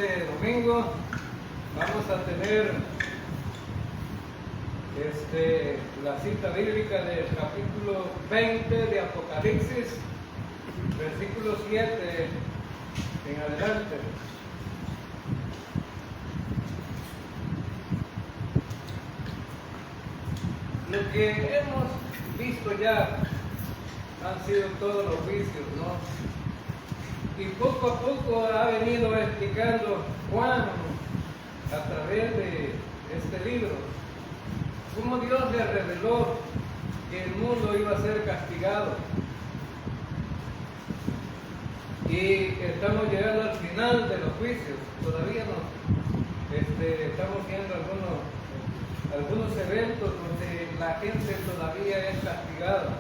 este domingo vamos a tener la cita bíblica del capítulo 20 de Apocalipsis, versículo 7 en adelante. Lo que hemos visto ya han sido todos los juicios, ¿no? Y poco a poco ha venido explicando Juan a través de este libro cómo Dios le reveló que el mundo iba a ser castigado. Y estamos llegando al final de los juicios. Todavía no estamos viendo algunos eventos donde la gente todavía es castigada.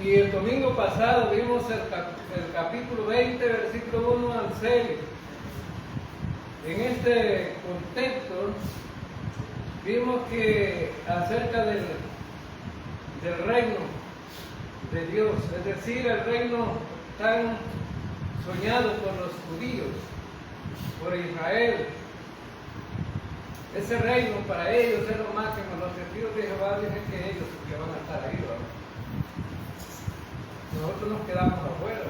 Y el domingo pasado vimos el capítulo 20, versículo 1 al 6. En este contexto vimos que acerca del reino de Dios, es decir, el reino tan soñado por los judíos, por Israel. Ese reino para ellos es lo máximo. Los testigos de Jehová dicen que ellos que van a estar ahí, ¿verdad? Nosotros nos quedamos afuera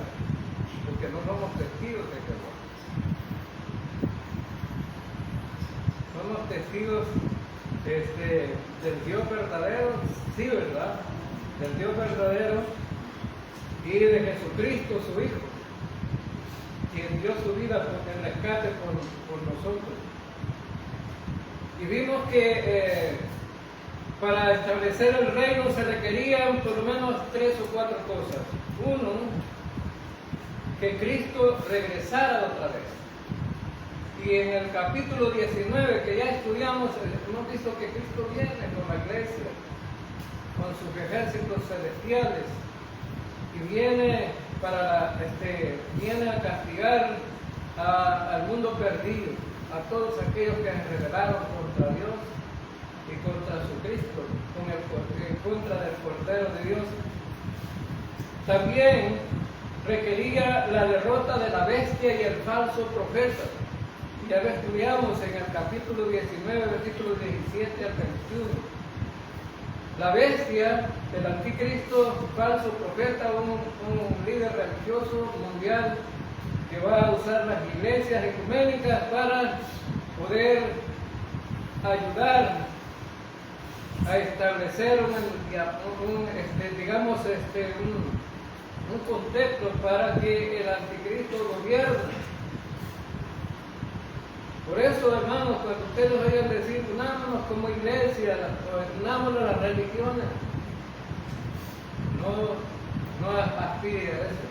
porque no somos testigos de Jehová. Somos testigos del Dios verdadero, sí, ¿verdad? Del Dios verdadero y de Jesucristo, su Hijo, quien dio su vida en rescate por nosotros. Y vimos que para establecer el reino se requerían por lo menos 3 o 4 cosas. Uno, que Cristo regresara otra vez. Y en el capítulo 19 que ya estudiamos, hemos visto que Cristo viene con la iglesia, con sus ejércitos celestiales, y viene a castigar al mundo perdido, a todos aquellos que se rebelaron contra Dios y contra su Cristo, en contra del Cordero de Dios. También requería la derrota de la bestia y el falso profeta. Ya lo estudiamos en el capítulo 19, versículos 17 al 21. La bestia, el anticristo, falso profeta, un líder religioso mundial que va a usar las iglesias ecuménicas para poder ayudar a establecer un contexto para que el anticristo gobierne. Por eso, hermanos, cuando ustedes oigan decir, unámonos como iglesia, o unámonos a las religiones, no aspire a eso.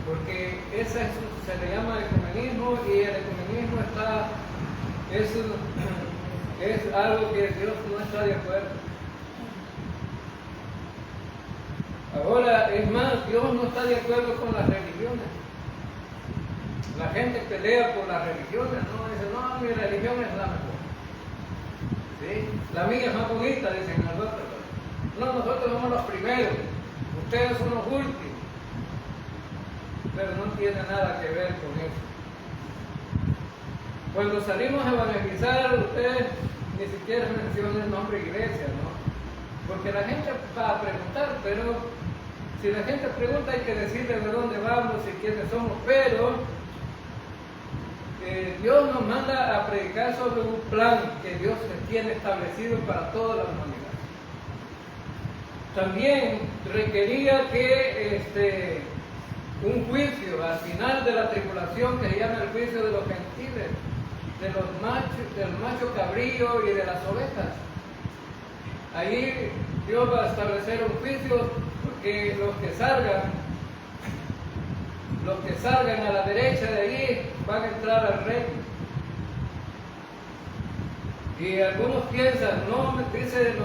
Porque se le llama ecumenismo, y el ecumenismo es algo que Dios no está de acuerdo. Ahora, es más, Dios no está de acuerdo con las religiones. La gente pelea por las religiones, ¿no? Dice, no, mi religión es la mejor. ¿Sí? La mía es más bonita, dicen nosotros. No, nosotros somos los primeros, ustedes son los últimos. Pero no tiene nada que ver con eso. Cuando salimos a evangelizar, ustedes ni siquiera mencionan el nombre iglesia, ¿no? Porque la gente va a preguntar, pero si la gente pregunta hay que decirle de dónde vamos y quiénes somos, pero Dios nos manda a predicar sobre un plan que Dios tiene establecido para toda la humanidad. También requería que un juicio al final de la tribulación, que se llama el juicio de los gentiles, de los machos, del macho cabrío y de las ovejas. Ahí Dios va a establecer un juicio, porque los que salgan a la derecha de allí van a entrar al reino. Y algunos piensan, no, dice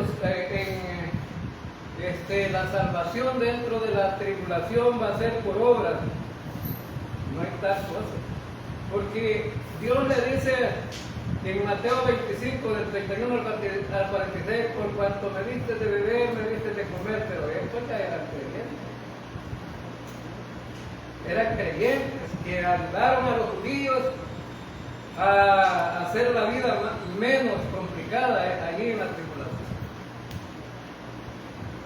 la salvación dentro de la tribulación va a ser por obras. No hay tal cosa. Porque Dios le dice en Mateo 25, del 31 al 46, por cuanto me diste de beber, me diste de comer, pero esto ya era creyente. eran creyentes que ayudaron a los judíos a hacer la vida menos complicada allí en la tribulación.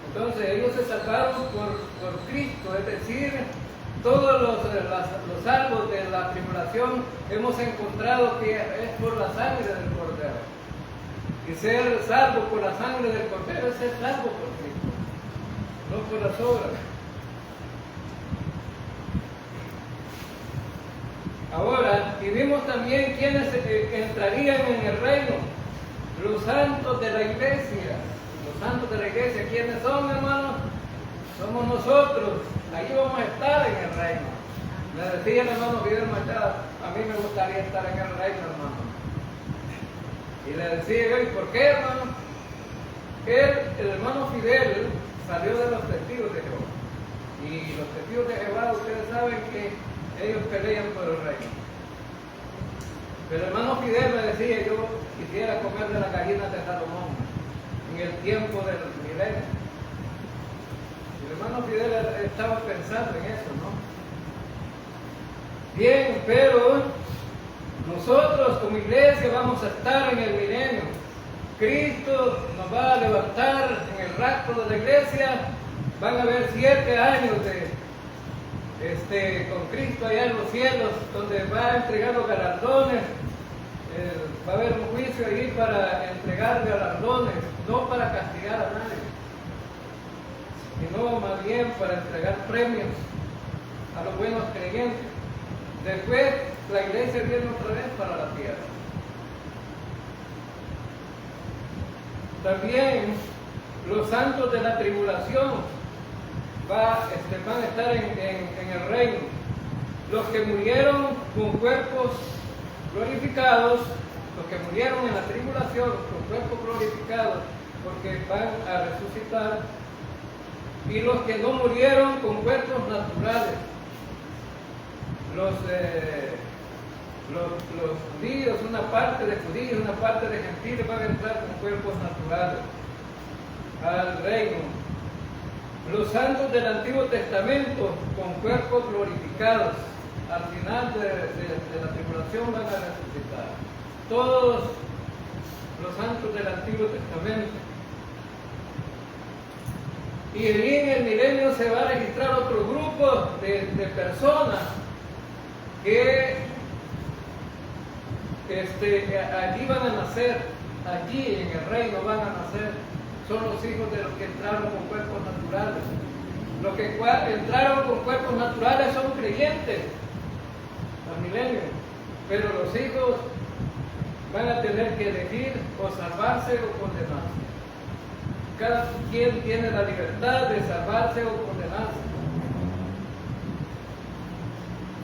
Entonces ellos se salvaron por Cristo, es decir, todos los salvos de la tribulación hemos encontrado que es por la sangre del Cordero. Y ser salvo por la sangre del Cordero es ser salvo por Cristo, no por las obras. Ahora, y vimos también quiénes entrarían en el reino, los santos de la iglesia. Los santos de la iglesia, ¿quiénes son, hermanos? Somos nosotros. Ahí vamos a estar en el reino. Me decía el hermano Fidel Machado, a mí me gustaría estar en el reino, hermano. Y le decía yo, ¿y por qué, hermano? El hermano Fidel salió de los testigos de Jehová. Y los testigos de Jehová, ustedes saben que ellos pelean por el reino. Pero el hermano Fidel me decía, yo quisiera comer de las gallinas de Salomón en el tiempo del milenio. El hermano Fidel estaba pensando en eso, ¿no? Bien, pero nosotros como iglesia vamos a estar en el milenio. Cristo nos va a levantar en el rapto de la iglesia. Van a haber 7 años con Cristo allá en los cielos, donde va a entregar los galardones. Va a haber un juicio allí para entregar galardones, no para castigar a nadie, sino más bien para entregar premios a los buenos creyentes. Después la iglesia viene otra vez para la tierra. También los santos de la tribulación van a estar en el reino. Los que murieron con cuerpos glorificados, los que murieron en la tribulación con cuerpos glorificados, porque van a resucitar, y los que no murieron con cuerpos naturales. Los judíos, una parte de judíos, una parte de gentiles van a entrar con cuerpos naturales al reino. Los santos del Antiguo Testamento con cuerpos glorificados, al final de la tribulación van a resucitar. Todos los santos del Antiguo Testamento. Y en el milenio se va a registrar otro grupo de personas que allí van a nacer, allí en el reino van a nacer. Son los hijos de los que entraron con cuerpos naturales. Los que entraron con cuerpos naturales son creyentes al milenio, pero los hijos van a tener que elegir o salvarse o condenarse. Cada quien tiene la libertad de salvarse o condenarse.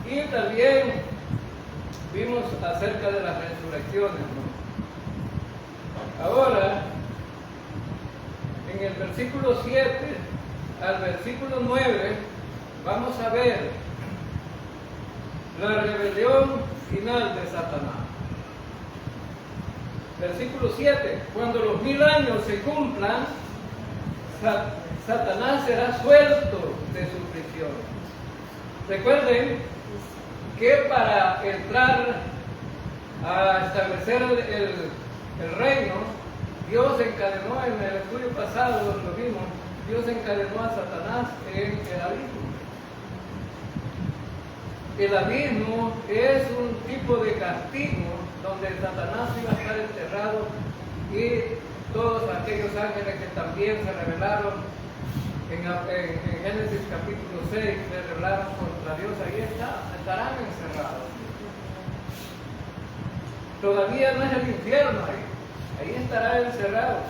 Y también vimos acerca de las resurrecciones, ¿no? Ahora, en el versículo 7 al versículo 9, vamos a ver la rebelión final de Satanás. Versículo 7, cuando los 1000 años se cumplan, Satanás será suelto de su prisión. Recuerden que para entrar a establecer el reino, Dios encadenó, en el estudio pasado lo vimos, Dios encadenó a Satanás en el abismo. El abismo es un tipo de castigo donde Satanás iba a estar enterrado y todos aquellos ángeles que también se rebelaron en Génesis capítulo 6, se rebelaron contra Dios, ahí estarán encerrados. Todavía no es el infierno ahí estarán encerrados.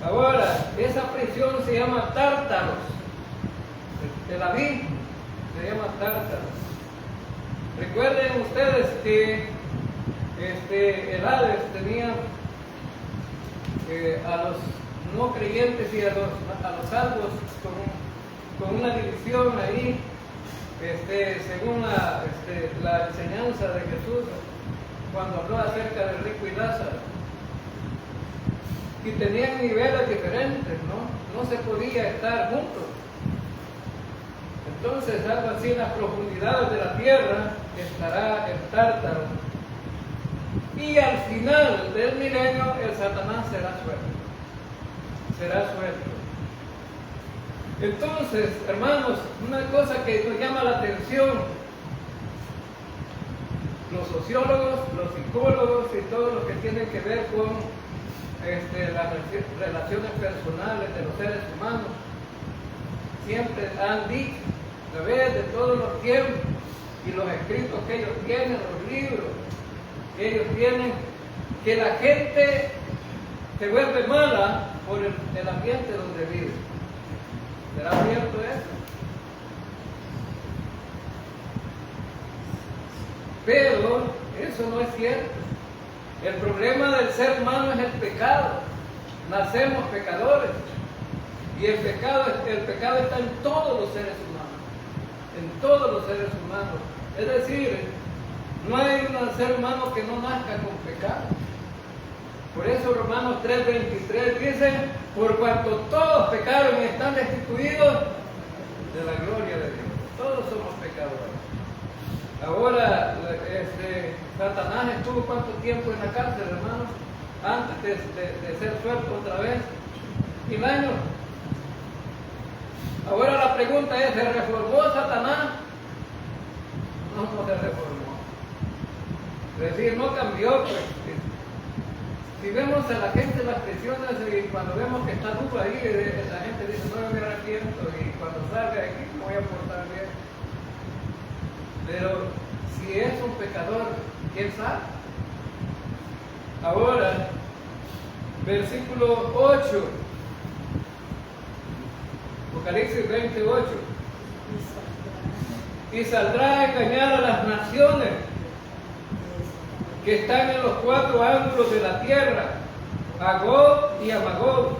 Ahora, esa prisión se llama Tártaros, el abismo se llama Tártaros. Recuerden ustedes que el Hades tenía a los no creyentes y a los salvos con una división ahí, según la enseñanza de Jesús cuando habló acerca del rico y Lázaro. Y tenían niveles diferentes, ¿no? No se podía estar juntos. Entonces, algo así, en las profundidades de la tierra estará el Tártaro. Y al final del milenio, el Satanás será suelto. Será suelto. Entonces, hermanos, una cosa que nos llama la atención, los sociólogos, los psicólogos y todo lo que tiene que ver con las relaciones personales de los seres humanos, siempre han dicho, a través de todos los tiempos y los escritos que ellos tienen, los libros que ellos tienen, que la gente se vuelve mala por el ambiente donde vive. ¿Será cierto eso? Pero eso no es cierto. El problema del ser humano es el pecado. Nacemos pecadores. Y el pecado está en todos los seres humanos. En todos los seres humanos. Es decir, no hay un ser humano que no nazca con pecado. Por eso Romanos 3:23 dice, por cuanto todos pecaron y están destituidos de la gloria de Dios. Todos somos pecadores. Ahora, Satanás estuvo ¿cuánto tiempo en la cárcel, hermanos? Antes de ser suelto otra vez. 1000 años. Ahora la pregunta es, ¿se reformó Satanás? No se reformó. Es decir, no cambió, pues. Si vemos a la gente en las prisiones y cuando vemos que está duro ahí, la gente dice, no me arrepiento, y cuando salga de aquí me voy a portar bien. Pero si es un pecador, ¿quién sabe? Ahora, versículo 8, Apocalipsis 28. Y saldrá a engañar a las naciones que están en los 4 ángulos de la tierra, a Gog y a Magog,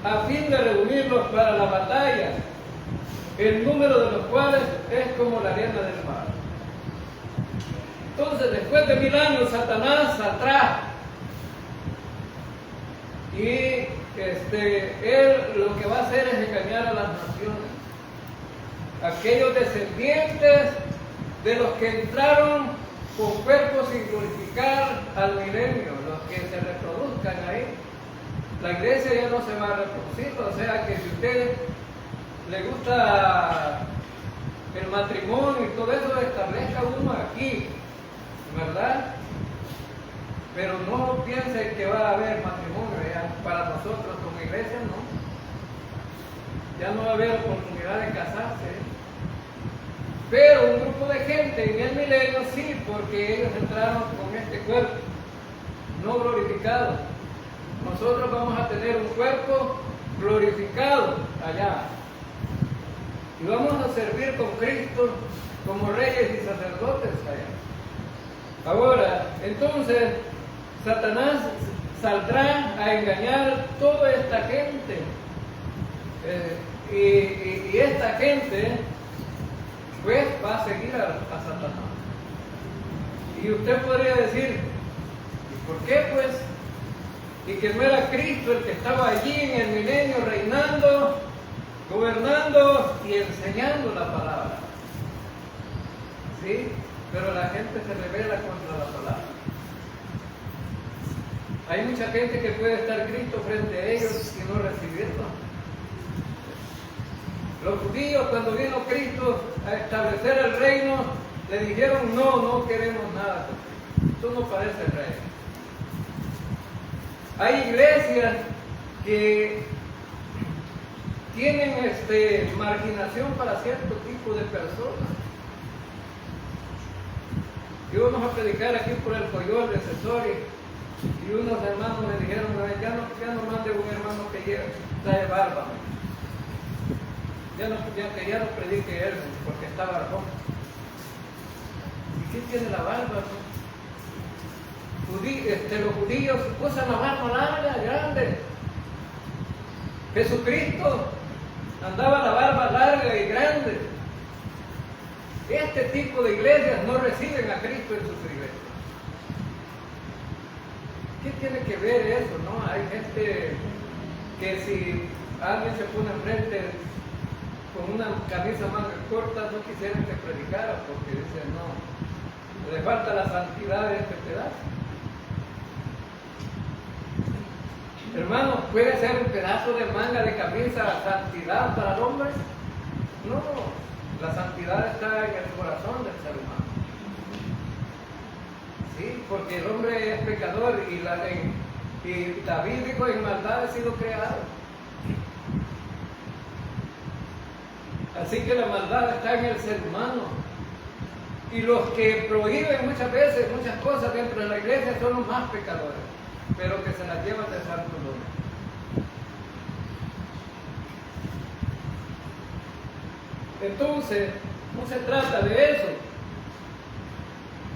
a fin de reunirlos para la batalla, el número de los cuales es como la arena del mar. Entonces, después de 1000 años, Satanás saldrá y él lo que va a hacer es engañar a las naciones, aquellos descendientes de los que entraron con cuerpos sin glorificar al milenio, los que se reproduzcan ahí. La iglesia ya no se va a reproducir, o sea que si a usted le gusta el matrimonio y todo eso, establezca uno aquí, ¿verdad? Pero no piense que va a haber matrimonio ya para nosotros como iglesia, no. Ya no va a haber oportunidad de casarse. Pero un grupo de gente en el milenio sí, porque ellos entraron con este cuerpo no glorificado. Nosotros vamos a tener un cuerpo glorificado allá. Y vamos a servir con Cristo como reyes y sacerdotes allá. Ahora, entonces, Satanás saldrá a engañar toda esta gente. Y esta gente pues va a seguir a Satanás. Y usted podría decir, ¿y por qué pues? Y que no era Cristo el que estaba allí en el milenio reinando, gobernando y enseñando la palabra. ¿Sí? Pero la gente se rebela contra la palabra. Hay mucha gente que puede estar Cristo frente a ellos y no recibirlo. Los judíos, cuando vino Cristo a establecer el reino, le dijeron, no queremos nada. Tú no pareces rey. Hay iglesias que tienen marginación para cierto tipo de personas. Y vamos a predicar aquí por el Coyol de Cesori, y unos hermanos me dijeron, ya no mande un hermano que trae barba. Ya no predique él, porque está barbón. ¿Y qué tiene la barba? Los judíos usan la barba larga, grande. Jesucristo andaba la barba larga y grande. Este tipo de iglesias no reciben a Cristo en sus iglesias. ¿Qué tiene que ver eso, no? Hay gente que si alguien se pone enfrente con una camisa manga corta no quisieran que predicara porque dicen no, le falta la santidad de este pedazo. Hermano, ¿puede ser un pedazo de manga de camisa santidad para el hombre? No, la santidad está en el corazón del ser humano. Sí, porque el hombre es pecador y David dijo, en maldad he sido creado. Así que la maldad está en el ser humano. Y los que prohíben muchas veces muchas cosas dentro de la iglesia son los más pecadores, pero que se las llevan de santo nombre. Entonces, no se trata de eso.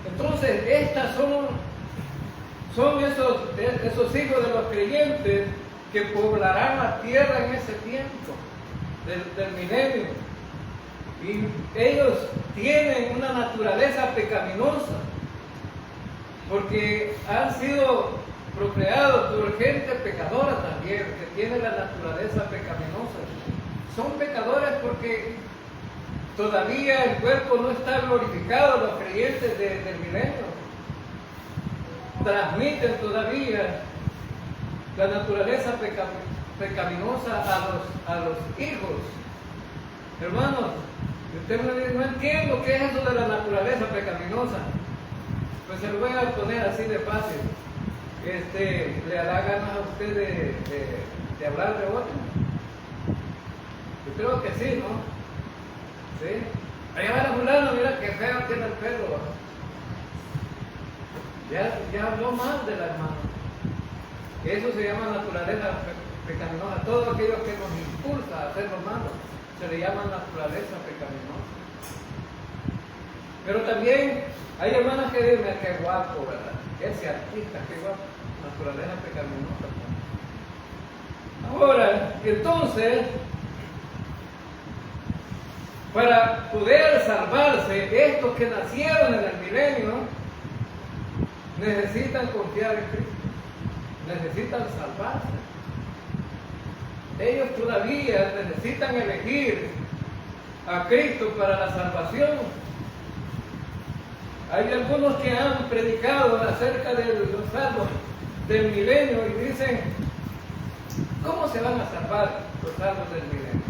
Entonces, estas son esos hijos de los creyentes que poblarán la tierra en ese tiempo del milenio. Y ellos tienen una naturaleza pecaminosa, porque han sido procreados por gente pecadora también, que tiene la naturaleza pecaminosa. Son pecadores porque todavía el cuerpo no está glorificado, los creyentes del milenio transmiten todavía la naturaleza pecaminosa a los hijos. Hermanos, usted no entiendo qué es eso de la naturaleza pecaminosa. Pues se lo voy a poner así de fácil. ¿Le hará ganas a usted de hablar de otro? Yo creo que sí, ¿no? ¿Sí? Allá va la fulana, mira qué feo tiene el pelo. Ya habló mal de la hermana. Eso se llama naturaleza pecaminosa. Todo aquello que nos impulsa a hacer lo malo se le llama naturaleza pecaminosa. Pero también hay hermanas que dicen, qué guapo, ¿verdad? Ese artista, qué guapo. Naturaleza pecaminosa. Ahora, entonces, para poder salvarse, estos que nacieron en el milenio necesitan confiar en Cristo, necesitan salvarse. Ellos todavía necesitan elegir a Cristo para la salvación. Hay algunos que han predicado acerca de los salvos del milenio y dicen, ¿cómo se van a salvar los salvos del milenio?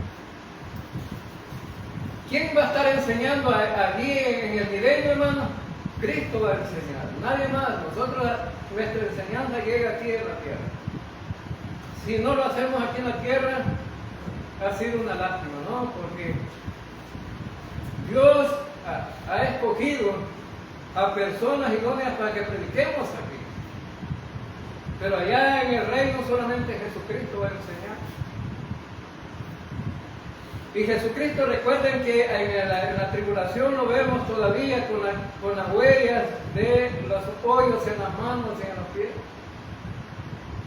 ¿Quién va a estar enseñando allí en el milenio, hermano? Cristo va a enseñar, nadie más. Nuestra enseñanza llega aquí en la tierra. Si no lo hacemos aquí en la tierra, ha sido una lástima, ¿no? Porque Dios ha escogido a personas idóneas para que prediquemos aquí. Pero allá en el reino solamente Jesucristo va a enseñar. Y Jesucristo, recuerden que en la tribulación lo vemos todavía con las huellas de los hoyos en las manos y en los pies,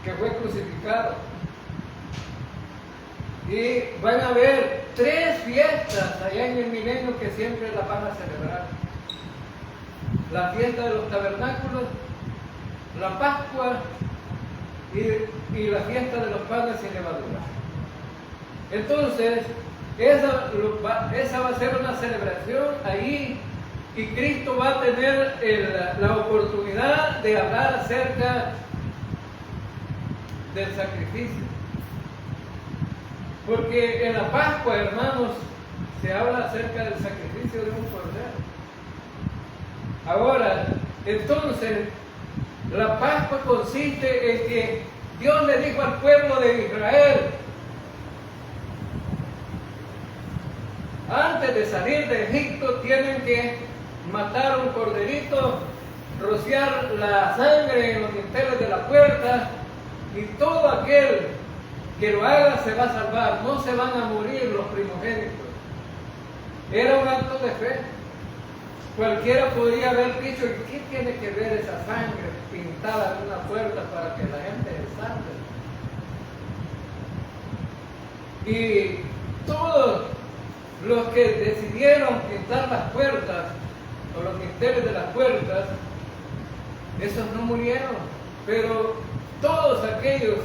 que fue crucificado. Y van a haber 3 fiestas allá en el milenio que siempre las van a celebrar. La fiesta de los tabernáculos, la Pascua y la fiesta de los panes sin levadura. Entonces, esa va a ser una celebración ahí y Cristo va a tener la oportunidad de hablar acerca del sacrificio. Porque en la Pascua, hermanos, se habla acerca del sacrificio de un cordero. Ahora, entonces, la Pascua consiste en que Dios le dijo al pueblo de Israel, antes de salir de Egipto tienen que matar un corderito, rociar la sangre en los dinteles de la puerta, y todo aquel que lo haga se va a salvar, no se van a morir los primogénitos. Era un acto de fe. Cualquiera podría haber dicho, ¿qué tiene que ver esa sangre pintada en una puerta para que la gente se salve? Y todos los que decidieron pintar las puertas o los dinteles de las puertas, esos no murieron, pero todos aquellos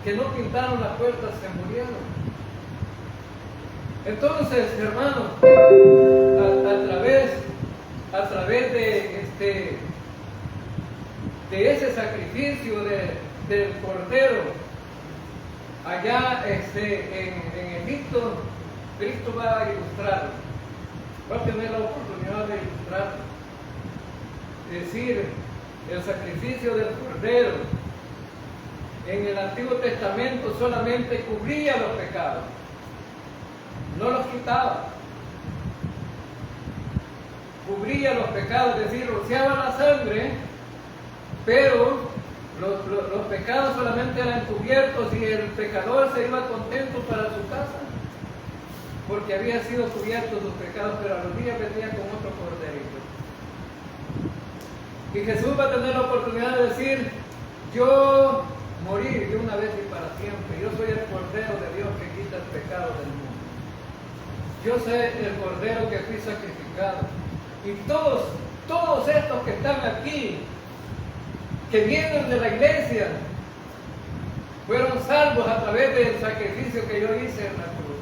que no pintaron las puertas se murieron. Entonces, hermanos, a través de ese sacrificio del Cordero, allá en Egipto, Cristo va a ilustrarlo, va a tener la oportunidad de ilustrarlo. Es decir, el sacrificio del Cordero en el Antiguo Testamento solamente cubría los pecados, no los quitaba. Cubría los pecados, es decir, rociaba la sangre, pero los pecados solamente eran cubiertos y el pecador se iba contento para su casa, porque había sido cubierto sus pecados, pero a los días venía con otro corderito. Y Jesús va a tener la oportunidad de decir: yo morí de una vez y para siempre, yo soy el Cordero de Dios que quita el pecado del mundo. Yo soy el Cordero que fui sacrificado. Y todos estos que están aquí, que vienen de la iglesia, fueron salvos a través del sacrificio que yo hice en la cruz.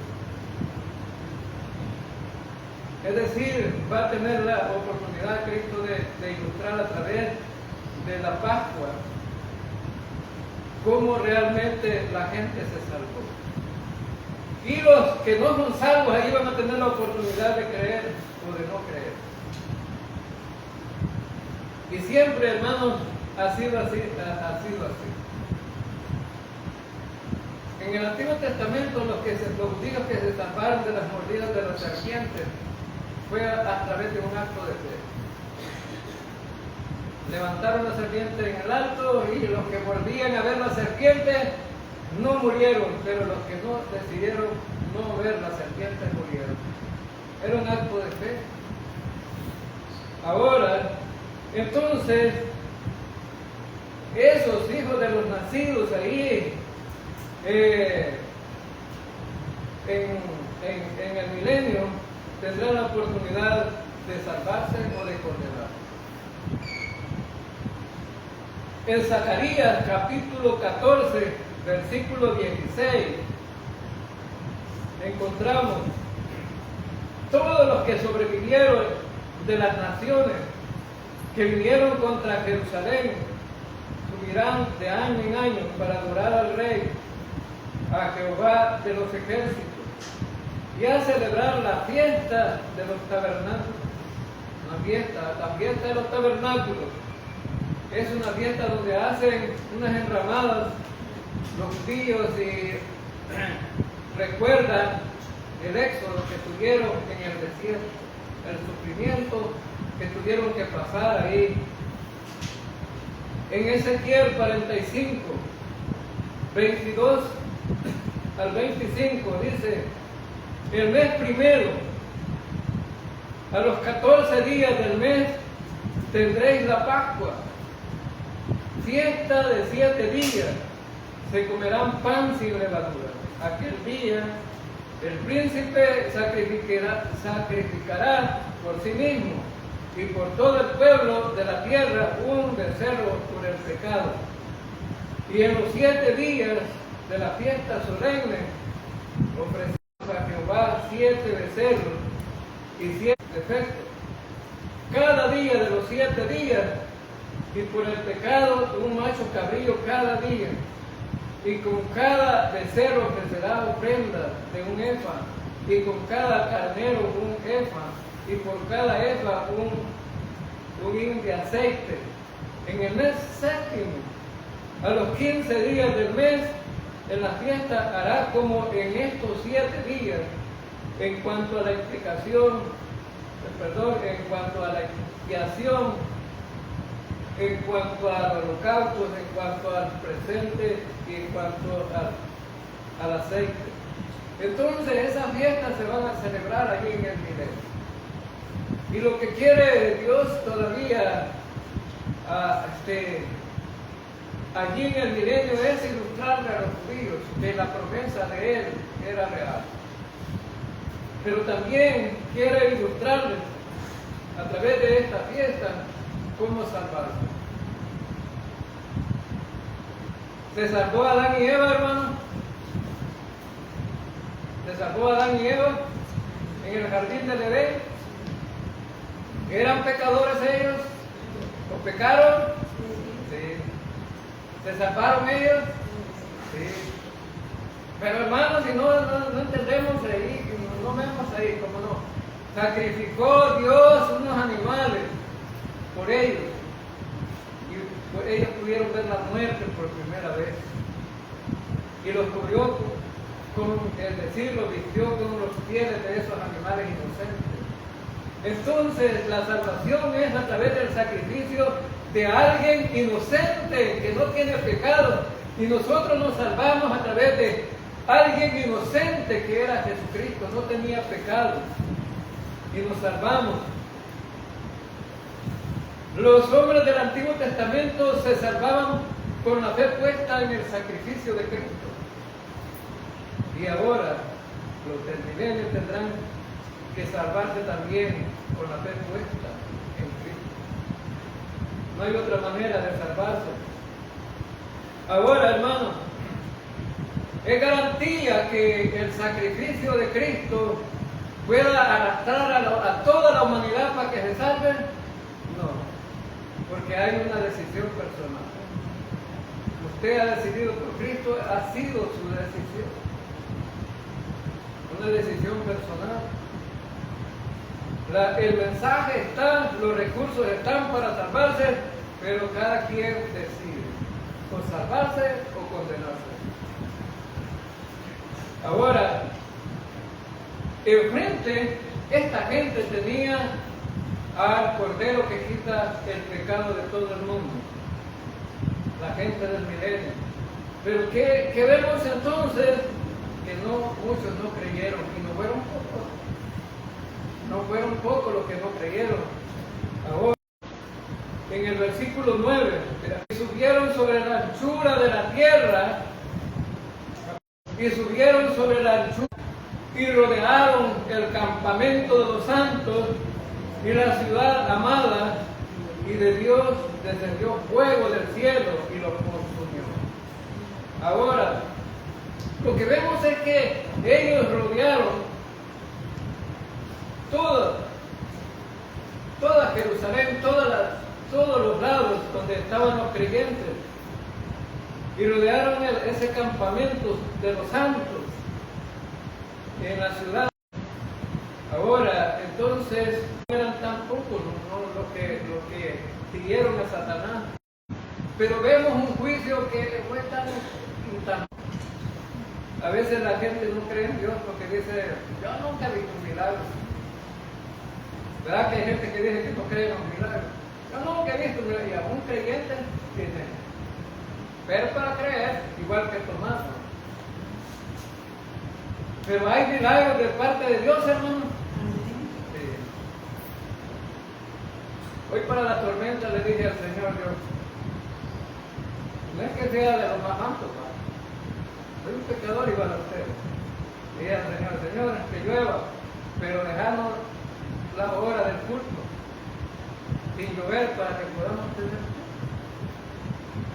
Es decir, va a tener la oportunidad Cristo de ilustrar a través de la Pascua cómo realmente la gente se salvó. Y los que no son salvos ahí van a tener la oportunidad de creer o de no creer. Y siempre, hermanos, ha sido así. En el Antiguo Testamento los judíos que se salvaron de las mordidas de las serpientes fue a través de un acto de fe. Levantaron la serpiente en el alto y los que volvían a ver la serpiente no murieron, pero los que no decidieron no ver la serpiente murieron. Era un acto de fe. Ahora, entonces, esos hijos de los nacidos ahí en el milenio tendrán la oportunidad de salvarse o de condenar. En Zacarías capítulo 14, versículo 16, encontramos todos los que sobrevivieron de las naciones que vinieron contra Jerusalén, subirán de año en año para adorar al Rey, a Jehová de los ejércitos, y a celebrar la fiesta de los tabernáculos. La fiesta de los tabernáculos es una fiesta donde hacen unas enramadas los judíos y recuerdan el éxodo que tuvieron en el desierto, el sufrimiento que tuvieron que pasar ahí. En Ezequiel 45, 22 al 25 dice: el mes primero, a los 14 días del mes, tendréis la Pascua, fiesta de 7 días, se comerán pan sin levadura. Aquel día el príncipe sacrificará por sí mismo y por todo el pueblo de la tierra un becerro por el pecado. Y en los 7 días de la fiesta solemne ofrecerá a Jehová 7 becerros y 7 defectos. Cada día de los 7 días, y por el pecado un macho cabrillo cada día, y con cada becerro ofrecerá ofrenda de un efa, y con cada carnero un efa, y por cada efa un hin de aceite. En el mes séptimo, a los 15 días del mes, en la fiesta hará como en estos 7 días, en cuanto a la expiación, en cuanto a la expiación, en cuanto a los holocaustos, en cuanto al presente y en cuanto al aceite. Entonces esas fiestas se van a celebrar allí en el milenio. Y lo que quiere Dios todavía allí en el milenio es ilustrarle a los judíos que la promesa de Él era real. Pero también quiere ilustrarles a través de esta fiesta cómo salvarse. ¿Se salvó Adán y Eva, hermano? ¿Se salvó Adán y Eva? en el jardín del Edén? ¿Eran pecadores ellos? ¿O pecaron? Sí. ¿Se salvaron ellos? Sí. Pero hermanos, si no entendemos ahí, no vemos ahí, ¿cómo no? Sacrificó Dios unos animales por ellos. Y por ellos pudieron ver la muerte por primera vez. Y los cubrió es decir, los vistió con los pieles de esos animales inocentes. Entonces, la salvación es a través del sacrificio de alguien inocente, que no tiene pecado. Y nosotros nos salvamos a través de alguien inocente, que era Jesucristo, no tenía pecado. Y nos salvamos. Los hombres del Antiguo Testamento se salvaban con la fe puesta en el sacrificio de Cristo. Y ahora los del milenio tendrán que salvarse también con la fe puesta en Cristo. No hay otra manera de salvarse. Ahora, hermanos, es garantía que el sacrificio de Cristo pueda arrastrar a toda la humanidad para que se salve. No, porque hay una decisión personal. Usted ha decidido por Cristo, ha sido su decisión. Una decisión personal. El mensaje está, los recursos están para salvarse, pero cada quien decide o salvarse o condenarse. Ahora, enfrente, esta gente tenía al Cordero que quita el pecado de todo el mundo, la gente del milenio. Pero ¿qué vemos entonces? Que muchos no creyeron, y no fueron pocos. No fueron pocos los que no creyeron. Ahora, en el versículo 9, y subieron sobre la anchura de la tierra, y subieron sobre la anchura, y rodearon el campamento de los santos, y la ciudad amada, y de Dios descendió fuego del cielo, y los consumió. Ahora, lo que vemos es que ellos rodearon toda Jerusalén, todos los lados donde estaban los creyentes, y rodearon ese campamento de los santos en la ciudad. Ahora, entonces, no eran tan pocos los que siguieron a Satanás, pero vemos un juicio que fue tan. A veces la gente no cree en Dios porque dice, yo nunca he visto un milagro. ¿Verdad que hay gente que dice que no cree en un milagro? Yo nunca he visto un milagro. Y a un creyente dice, pero para creer, igual que Tomás. Pero hay milagros de parte de Dios, hermano. Sí. Hoy para la tormenta le dije al Señor, Dios, no es que sea de los más altos, Padre. Soy un pecador igual a ustedes. Dije al Señor, que llueva, pero dejarnos la hora del culto sin llover para que podamos tener,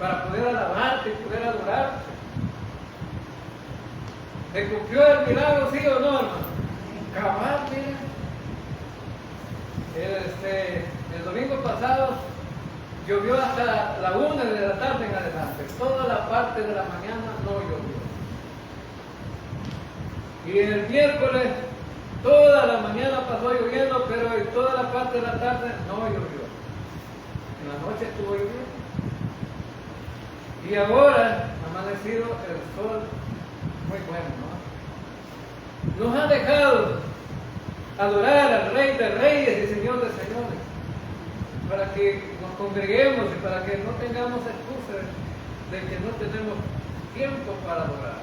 para poder alabarte y poder adorarte. ¿Se cumplió el milagro, sí o no, hermano? Cabal, mira. El domingo pasado llovió hasta la 1 de la tarde en adelante. Toda la parte de la mañana no llovió. Y el miércoles, toda la mañana pasó lloviendo, pero en toda la parte de la tarde no llovió. En la noche estuvo lloviendo. Y ahora ha amanecido el sol muy bueno, ¿no? Nos ha dejado adorar al Rey de Reyes y Señor de Señores, para que nos congreguemos y para que no tengamos excusas de que no tenemos tiempo para adorar,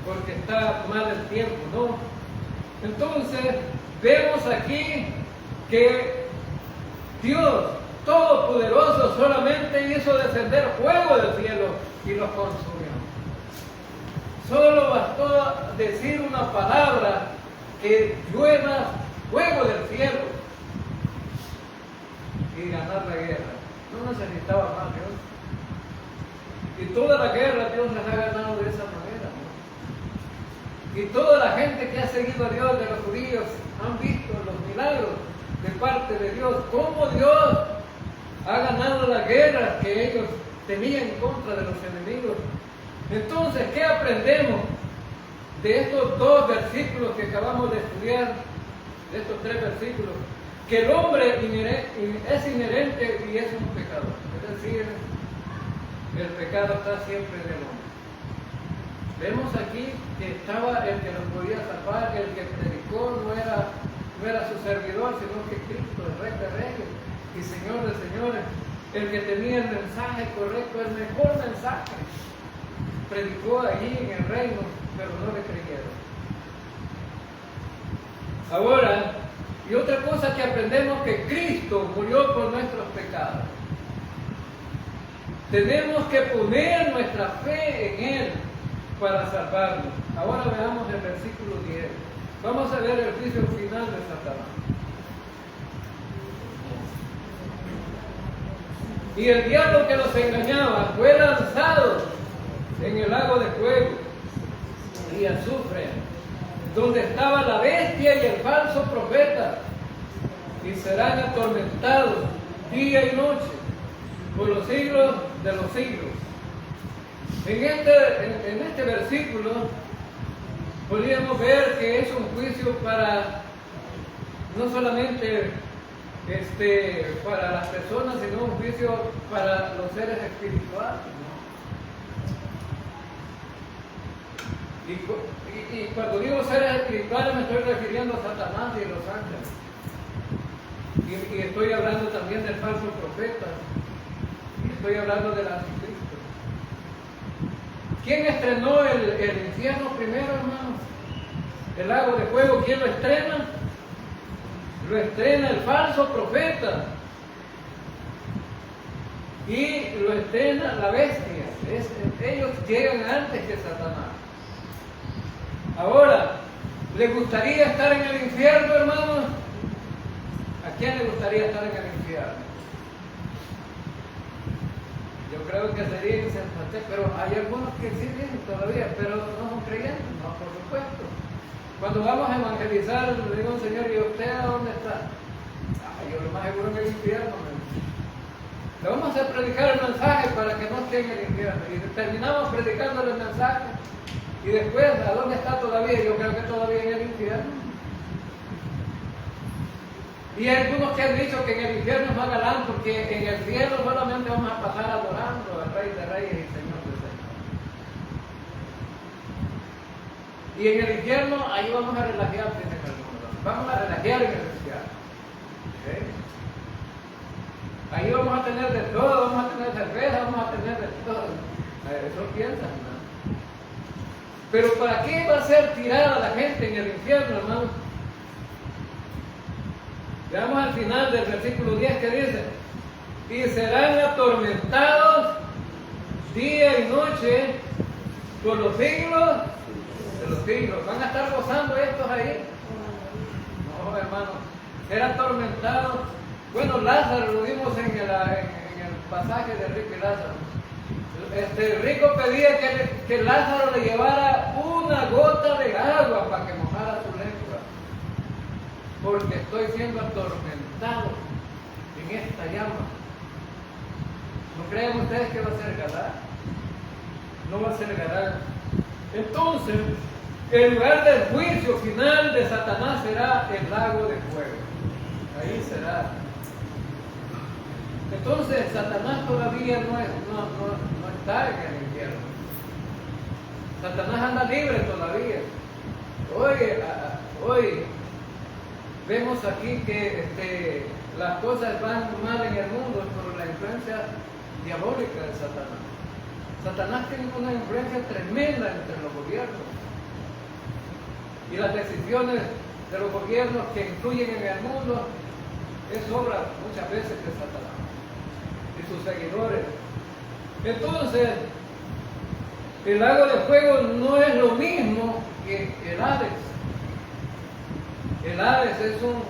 porque está mal el tiempo, ¿no? Entonces, vemos aquí que Dios Todopoderoso solamente hizo descender fuego del cielo y los consumió. Solo bastó decir una palabra, que llueva fuego del cielo, y ganar la guerra. No necesitaba más Dios. Y toda la guerra Dios las ha ganado de esa manera, ¿no? Y toda la gente que ha seguido a Dios de los judíos han visto los milagros de parte de Dios, cómo Dios ha ganado la guerra que ellos tenían en contra de los enemigos. Entonces, ¿qué aprendemos de estos dos versículos que acabamos de estudiar? De estos tres versículos, que el hombre es inherente y es un pecador. Es decir, el pecado está siempre en el hombre. Vemos aquí que estaba el que nos podía salvar, el que predicó no era su servidor, sino que Cristo, el Rey de Reyes y Señor de Señores, el que tenía el mensaje correcto, el mejor mensaje. Predicó allí en el reino, pero no le creyeron. Ahora, y otra cosa que aprendemos, que Cristo murió por nuestros pecados. Tenemos que poner nuestra fe en Él para salvarnos. Ahora veamos el versículo 10. Vamos a ver el juicio final de Satanás. Y el diablo que los engañaba fue lanzado en el lago de fuego y azufre, donde estaba la bestia y el falso profeta, y serán atormentados día y noche por los siglos de los siglos. En este versículo podríamos ver que es un juicio para no solamente para las personas, sino un juicio para los seres espirituales. Y cuando digo seres espirituales me estoy refiriendo a Satanás y a los ángeles. Y estoy hablando también del falso profeta. Y estoy hablando del anticristo. ¿Quién estrenó el infierno primero, hermanos? El lago de fuego, ¿quién lo estrena? Lo estrena el falso profeta. Y lo estrena la bestia. Ellos llegan antes que Satanás. Ahora, ¿les gustaría estar en el infierno, hermanos? ¿A quién le gustaría estar en el infierno? Yo creo que sería insensatez, pero hay algunos que sí vienen todavía, pero no son creyentes, no, por supuesto. Cuando vamos a evangelizar, le digo al Señor, ¿y usted a dónde está? Yo lo más seguro en el infierno. Le vamos a predicar el mensaje para que no esté en el infierno. Y terminamos predicando el mensaje. Y después, ¿a dónde está todavía? Yo creo que todavía en el infierno. Y hay algunos que han dicho que en el infierno no hagan, porque en el cielo solamente vamos a pasar adorando al Rey de Reyes y Señor de Señores. Y en el infierno, ahí vamos a relajar, vamos a relajar en el infierno. ¿Okay? Ahí vamos a tener de todo, vamos a tener cerveza, vamos a tener de todo. Eso piensan, ¿no? Pero ¿para qué va a ser tirada la gente en el infierno, hermano? Veamos al final del versículo 10 que dice: y serán atormentados día y noche por los siglos de los siglos. ¿Van a estar gozando estos ahí? No, hermano. Ser atormentados. Bueno, Lázaro, lo vimos en el pasaje de Rico y Lázaro. Rico pedía que Lázaro le llevara una gota de agua para que mojara su lengua, porque estoy siendo atormentado en esta llama. ¿No creen ustedes que va a ser Gadara? No va a ser Gadara. Entonces, el lugar del juicio final de Satanás será el lago de fuego. Ahí será. Entonces, Satanás todavía no está en el infierno. Satanás anda libre todavía. Hoy vemos aquí que las cosas van mal en el mundo por la influencia diabólica de Satanás. Satanás tiene una influencia tremenda entre los gobiernos. Y las decisiones de los gobiernos que influyen en el mundo es obra muchas veces de Satanás y sus seguidores. Entonces, el lago de fuego no es lo mismo que el Hades. El Hades es un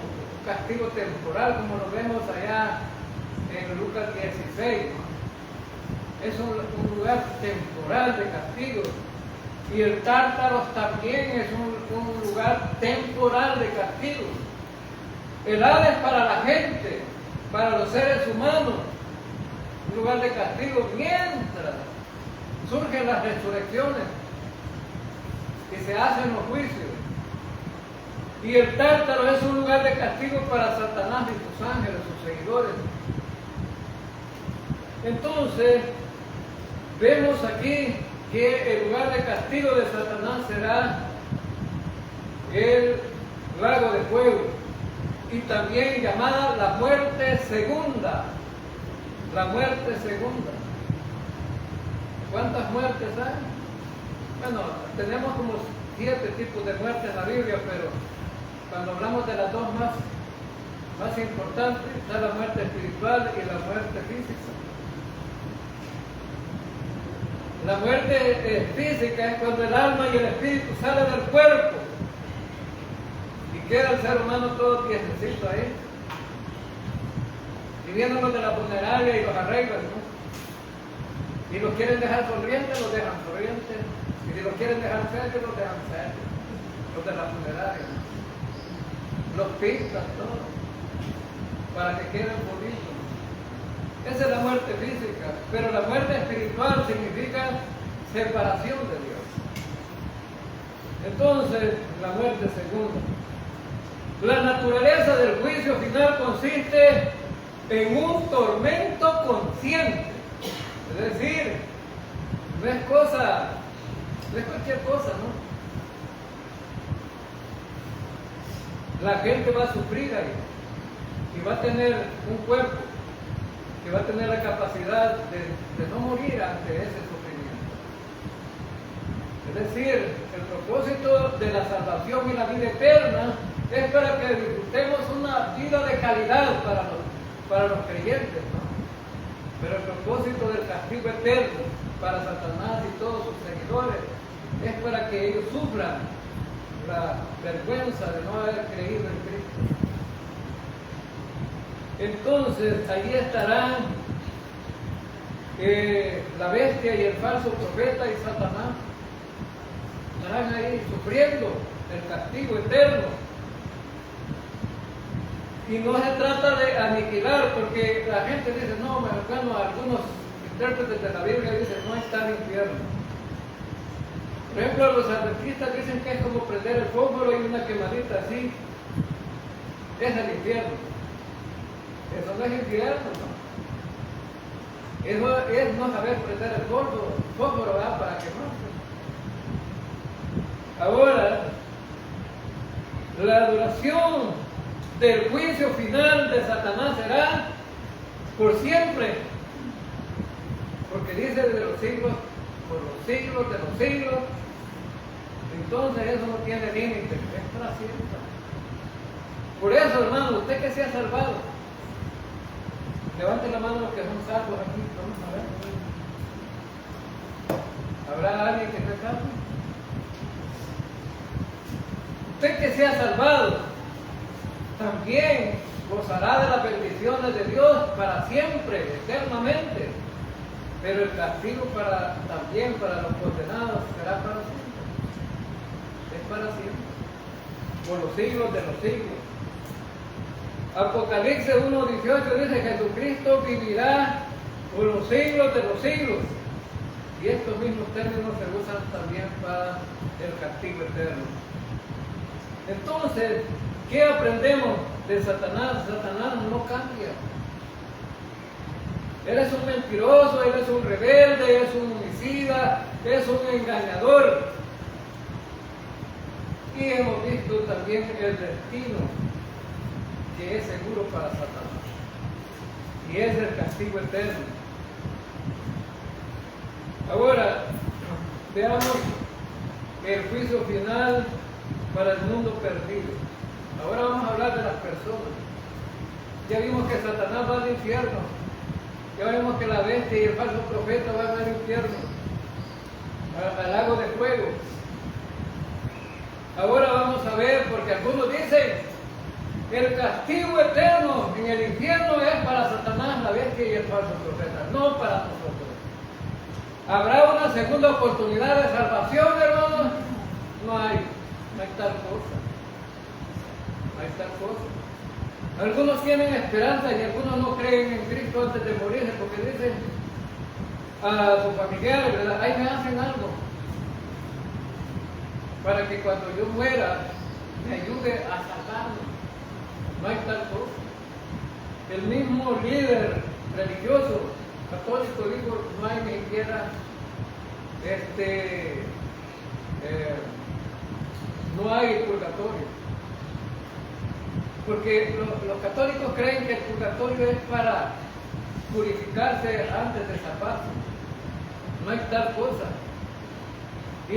castigo temporal, como lo vemos allá en Lucas 16. Es un lugar temporal de castigo. Y el Tártaro también es un lugar temporal de castigo. El Hades para la gente, para los seres humanos, un lugar de castigo mientras surgen las resurrecciones y se hacen los juicios. Y el Tártaro es un lugar de castigo para Satanás y sus ángeles, sus seguidores. Entonces, vemos aquí que el lugar de castigo de Satanás será el lago de fuego, y también llamada la muerte segunda. La muerte segunda. ¿Cuántas muertes hay? Bueno, tenemos como 7 tipos de muerte en la Biblia, pero cuando hablamos de las dos más importantes, está la muerte espiritual y la muerte física. La muerte física es cuando el alma y el espíritu salen del cuerpo y queda el ser humano todo tiesecito ahí, viviendo de la funeraria y los arreglan, ¿no? Y los quieren dejar sonrientes, los dejan sonrientes, y si los quieren dejar serios, los dejan serios, los de la funeraria, ¿no? Los pintan todo para que queden bonitos. Esa es la muerte física, pero la muerte espiritual significa separación de Dios. Entonces, la muerte segunda. La naturaleza del juicio final consiste en un tormento consciente. Es decir, no es cualquier cosa, ¿no? La gente va a sufrir ahí y va a tener un cuerpo que va a tener la capacidad de no morir ante ese sufrimiento. Es decir, el propósito de la salvación y la vida eterna es para que disfrutemos una vida de calidad para los creyentes, ¿no? Pero el propósito del castigo eterno para Satanás y todos sus seguidores es para que ellos sufran la vergüenza de no haber creído en Cristo. Entonces, allí estarán la bestia y el falso profeta y Satanás. Estarán ahí sufriendo el castigo eterno. Y no se trata de aniquilar, porque la gente dice, no, bueno, algunos intérpretes de la Biblia dicen, no está el infierno. Por ejemplo, los adventistas dicen que es como prender el fósforo y una quemadita así. Es el infierno. Eso no es infierno, ¿no? Eso es no saber prender el fósforo, ¿verdad? Para quemarse. Ahora, la duración del juicio final de Satanás será por siempre, porque dice de los siglos, por los siglos de los siglos. Entonces eso no tiene límite, es para siempre. Por eso, hermano, usted que se ha salvado, levante la mano los que son salvos aquí, vamos a ver. ¿Habrá alguien que esté salvo? Usted que se ha salvado, también gozará de las bendiciones de Dios para siempre, eternamente. Pero el castigo también para los condenados será para siempre. Es para siempre. Por los siglos de los siglos. Apocalipsis 1:18 dice que Jesucristo vivirá por los siglos de los siglos. Y estos mismos términos se usan también para el castigo eterno. Entonces, ¿qué aprendemos de Satanás? Satanás no cambia. Él es un mentiroso, él es un rebelde, es un homicida, es un engañador. Y hemos visto también el destino que es seguro para Satanás. Y es el castigo eterno. Ahora, veamos el juicio final para el mundo perdido. Ahora vamos a hablar de las personas. Ya vimos que Satanás va al infierno. Ya vimos que la bestia y el falso profeta van al infierno, al lago de fuego. Ahora vamos a ver, porque algunos dicen el castigo eterno en el infierno es para Satanás, la bestia y el falso profeta, no para nosotros. ¿Habrá una segunda oportunidad de salvación, hermanos? No hay tal cosa. No hay tal cosa. Algunos tienen esperanza y algunos no creen en Cristo antes de morirse porque dicen a sus familiares, ¿verdad? Ahí me hacen algo para que cuando yo muera me ayude a salvarme. No hay tal cosa. El mismo líder religioso católico dijo, no hay ni siquiera no hay purgatorio. Porque los católicos creen que el purgatorio es para purificarse antes de salvarse. No hay tal cosa. Y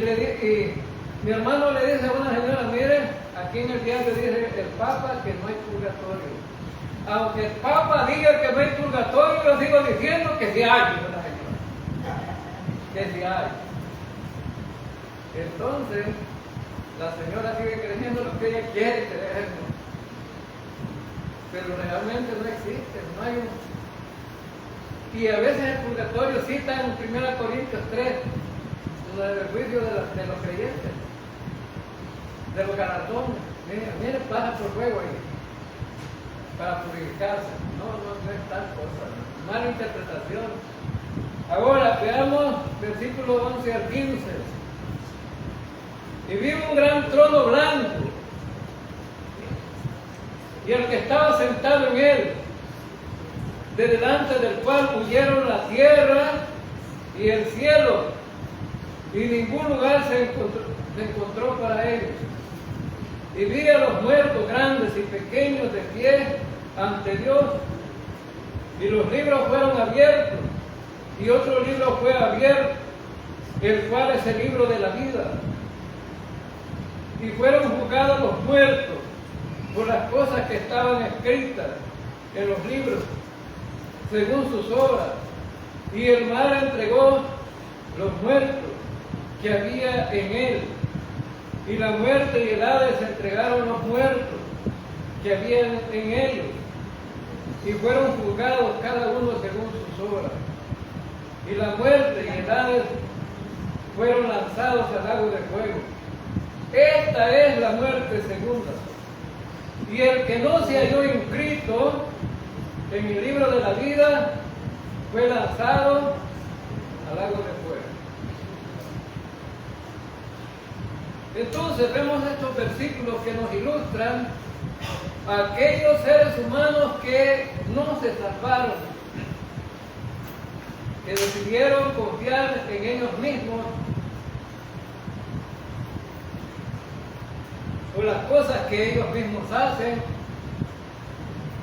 mi hermano le dice a una señora, mire, aquí en el diario dice el Papa que no hay purgatorio. Aunque el Papa diga que no hay purgatorio, yo sigo diciendo que sí hay, una señora. Que sí hay. Entonces, la señora sigue creyendo lo que ella quiere creer, ¿no? Pero realmente no existe, no hay un... Y a veces el purgatorio cita en 1 Corintios 3, el juicio de los creyentes, de los galardones. Mire, pasa por fuego ahí, para purificarse. No es tal cosa, ¿no? Mala interpretación. Ahora, veamos versículos 11 al 15. Y vi un gran trono blanco, y el que estaba sentado en él, de delante del cual huyeron la tierra y el cielo, y ningún lugar se encontró para ellos. Y vi a los muertos grandes y pequeños de pie ante Dios, y los libros fueron abiertos, y otro libro fue abierto, el cual es el libro de la vida. Y fueron juzgados los muertos por las cosas que estaban escritas en los libros, según sus obras. Y el mar entregó los muertos que había en él. Y la muerte y el Hades entregaron los muertos que había en ellos. Y fueron juzgados cada uno según sus obras. Y la muerte y el Hades fueron lanzados al lago de fuego. Esta es la muerte segunda. Y el que no se halló inscrito en el libro de la vida fue lanzado al lago de fuego. Entonces vemos estos versículos que nos ilustran a aquellos seres humanos que no se salvaron, que decidieron confiar en ellos mismos o las cosas que ellos mismos hacen,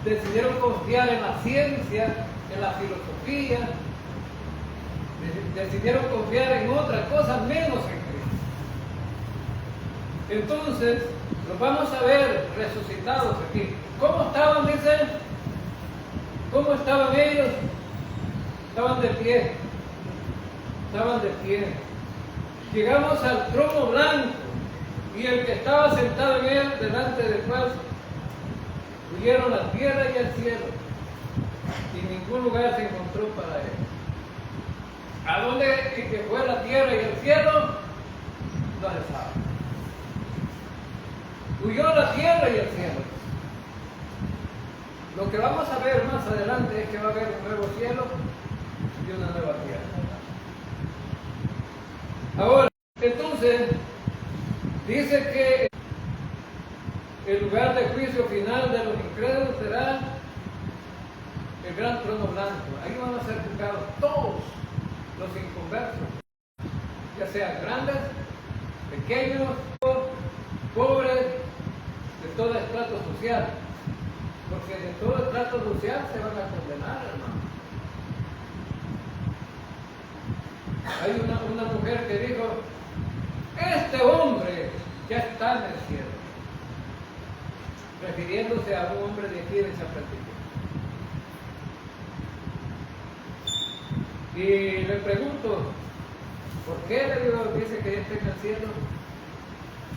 decidieron confiar en la ciencia, en la filosofía, decidieron confiar en otras cosas menos en Cristo. Entonces, los vamos a ver resucitados aquí. ¿Cómo estaban, dicen? ¿Cómo estaban ellos? Estaban de pie. Estaban de pie. Llegamos al trono blanco. Y el que estaba sentado en él, delante del cual huyeron la tierra y el cielo, y ningún lugar se encontró para él. ¿A dónde que fue la tierra y el cielo? No se sabe. Huyó la tierra y el cielo. Lo que vamos a ver más adelante es que va a haber un nuevo cielo y una nueva tierra. Ahora, entonces, dice que el lugar de juicio final de los incrédulos será el gran trono blanco. Ahí van a ser juzgados todos los inconversos, ya sean grandes, pequeños, pobres, de todo estrato social. Porque de todo estrato social se van a condenar, hermano. Hay una mujer que dijo, este hombre ya está en el cielo, refiriéndose a un hombre de aquí de San Francisco. Y le pregunto, ¿por qué le dice que ya está en el cielo?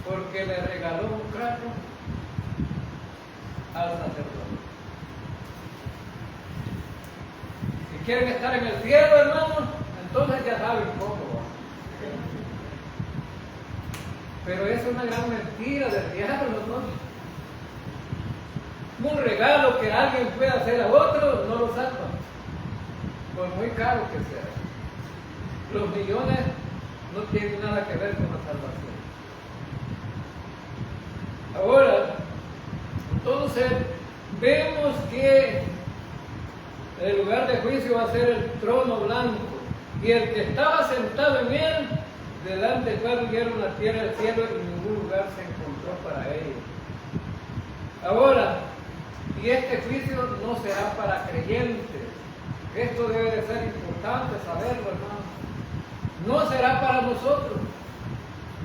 Porque le regaló un carro al sacerdote. Si quieren estar en el cielo, hermanos, entonces ya saben cómo. Pero es una gran mentira del diablo, ¿no? Un regalo que alguien puede hacer a otro no lo salva, por muy caro que sea. Los millones no tienen nada que ver con la salvación. Ahora, entonces, vemos que el lugar de juicio va a ser el trono blanco, y el que estaba sentado en él, delante del cual vieron la tierra y el cielo, y ningún lugar se encontró para ellos. Ahora, y este juicio no será para creyentes. Esto debe de ser importante saberlo, hermano. No será para nosotros,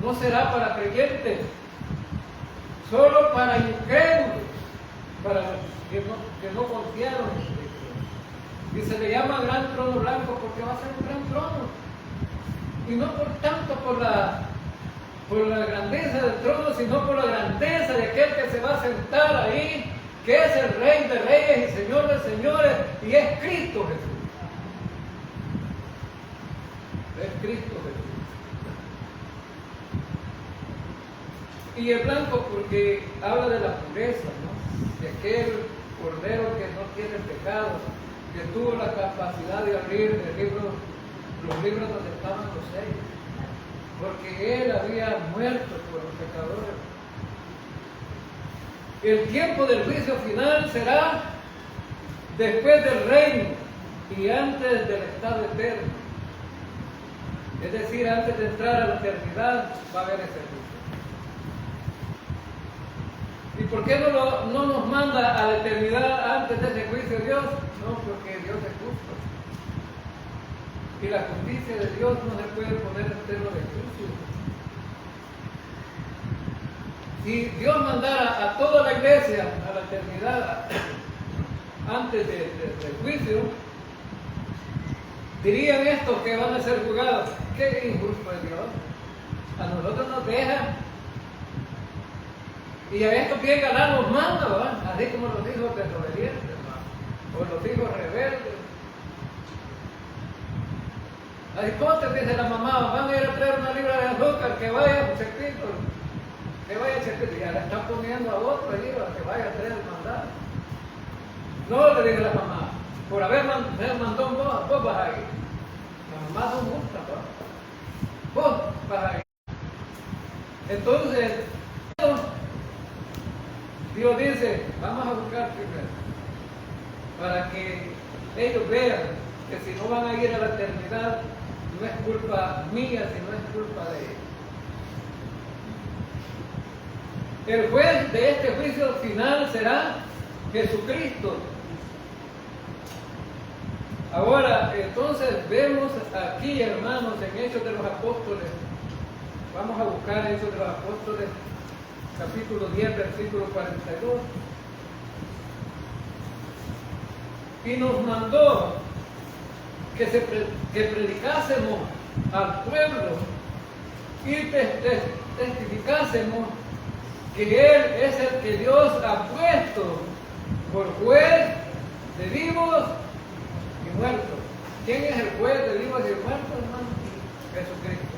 no será para creyentes, solo para incrédulos, para los que no confiaron. Y se le llama gran trono blanco porque va a ser un gran trono. Y no por tanto por la grandeza del trono, sino por la grandeza de aquel que se va a sentar ahí, que es el Rey de Reyes y Señor de Señores, y es Cristo Jesús. Es Cristo Jesús. Y el blanco porque habla de la pureza, ¿no? De aquel cordero que no tiene pecado, que tuvo la capacidad de abrir los libros donde estaban los sellos, porque él había muerto por los pecadores. El tiempo del juicio final será después del reino y antes del estado eterno. Es decir, antes de entrar a la eternidad va a haber ese juicio. ¿Y por qué no nos manda a la eternidad antes de ese juicio Dios? No, porque Dios es justo. Y la justicia de Dios no se puede poner en términos de juicio. Si Dios mandara a toda la iglesia a la eternidad antes del juicio, dirían estos que van a ser juzgados: qué injusto es Dios. A nosotros nos deja y a estos bien ganar nos manda, ¿verdad? Así como los hijos desobedientes, o los hijos rebeldes. Así como te dice la mamá: van a ir a traer una libra de azúcar, que vaya Chepito, que vaya Chepito, y ya la están poniendo a otro allí, que vaya a traer el mandato. No, le dice la mamá, por haber mandado vos vas a ir. Las mamás son justas, vos vas a ir. Entonces, Dios dice: vamos a buscar primero, para que ellos vean que si no van a ir a la eternidad, no es culpa mía, sino es culpa de ellos. El juez de este juicio final será Jesucristo. Ahora, entonces vemos aquí, hermanos, en Hechos de los Apóstoles, vamos a buscar Hechos de los Apóstoles, capítulo 10, versículo 42. Y nos mandó que predicásemos al pueblo y testificásemos que Él es el que Dios ha puesto por juez de vivos y muertos. ¿Quién es el juez de vivos y muertos, hermano? Jesucristo.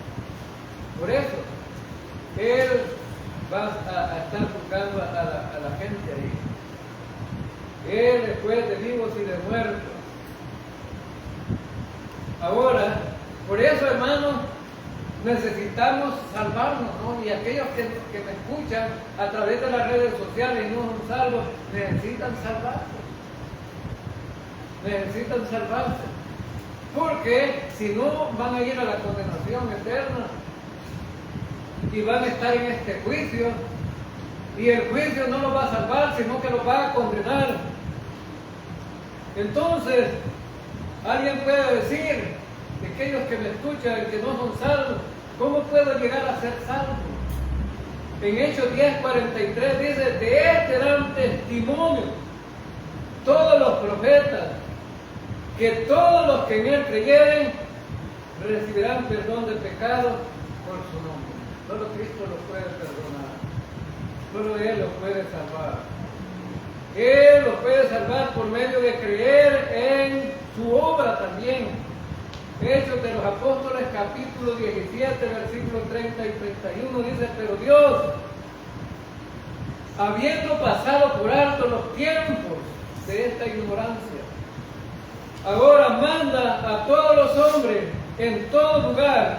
Por eso, Él va a estar juzgando a la gente ahí. Él es juez de vivos y de muertos. Ahora, por eso, hermanos, necesitamos salvarnos, ¿no? Y aquellos que me escuchan a través de las redes sociales y no son salvos, necesitan salvarse. Necesitan salvarse. Porque si no, van a ir a la condenación eterna. Y van a estar en este juicio. Y el juicio no los va a salvar, sino que los va a condenar. Entonces, alguien puede decir, de aquellos que me escuchan, que no son salvos, ¿cómo puedo llegar a ser salvo? En Hechos 10:43 dice: de este dan testimonio todos los profetas, que todos los que en él creyeren recibirán perdón de pecados por su nombre. Solo Cristo los puede perdonar, solo Él los puede salvar. Él los puede salvar por medio de creer en su obra también. Hechos de los Apóstoles, capítulo 17, versículos 30 y 31, dice: pero Dios, habiendo pasado por alto los tiempos de esta ignorancia, ahora manda a todos los hombres en todo lugar